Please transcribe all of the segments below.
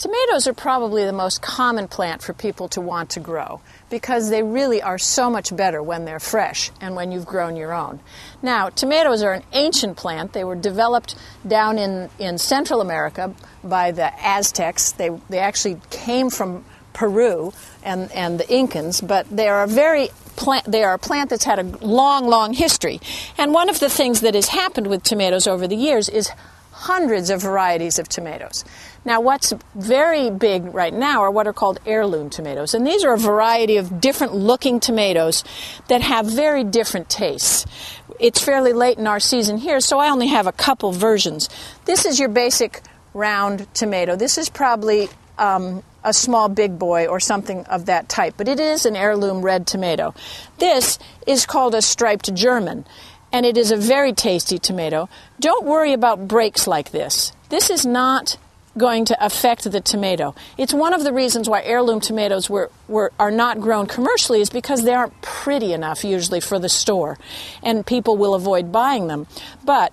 Tomatoes are probably the most common plant for people to want to grow because they really are so much better when they're fresh and when you've grown your own. Now, tomatoes are an ancient plant. They were developed down in Central America by the Aztecs. They actually came from Peru and the Incans, but they are a plant that's had a long, long history. And one of the things that has happened with tomatoes over the years is hundreds of varieties of tomatoes. Now, what's very big right now are what are called heirloom tomatoes. And these are a variety of different looking tomatoes that have very different tastes. It's fairly late in our season here, so I only have a couple versions. This is your basic round tomato. This is probably a small big boy or something of that type, but it is an heirloom red tomato. This is called a striped German, and it is a very tasty tomato. Don't worry about breaks like this. This is not going to affect the tomato. It's one of the reasons why heirloom tomatoes are not grown commercially is because they aren't pretty enough usually for the store, and people will avoid buying them. But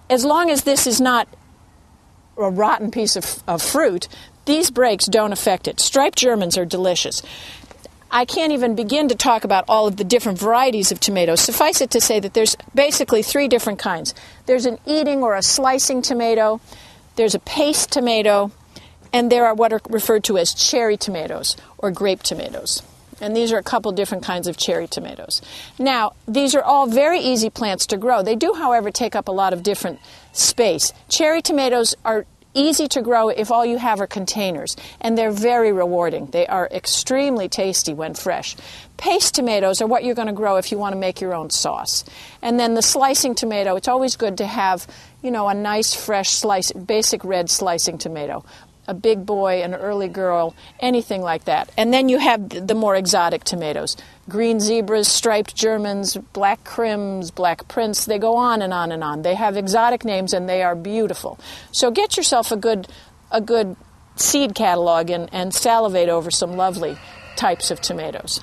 as long as this is not a rotten piece of fruit, these breaks don't affect it. Striped Germans are delicious. I can't even begin to talk about all of the different varieties of tomatoes. Suffice it to say that there's basically three different kinds. There's an eating or a slicing tomato, there's a paste tomato, and there are what are referred to as cherry tomatoes or grape tomatoes. And these are a couple different kinds of cherry tomatoes. Now, these are all very easy plants to grow. They do, however, take up a lot of different space. Cherry tomatoes are easy to grow if all you have are containers, and they're very rewarding. They are extremely tasty when fresh. Paste tomatoes are what you're going to grow if you want to make your own sauce. And then the slicing tomato, it's always good to have, a nice fresh slice, basic red slicing tomato. A big boy, an early girl, anything like that. And then you have the more exotic tomatoes. Green zebras, striped Germans, black crims, black prince, they go on and on and on. They have exotic names and they are beautiful. So get yourself a good seed catalog and salivate over some lovely types of tomatoes.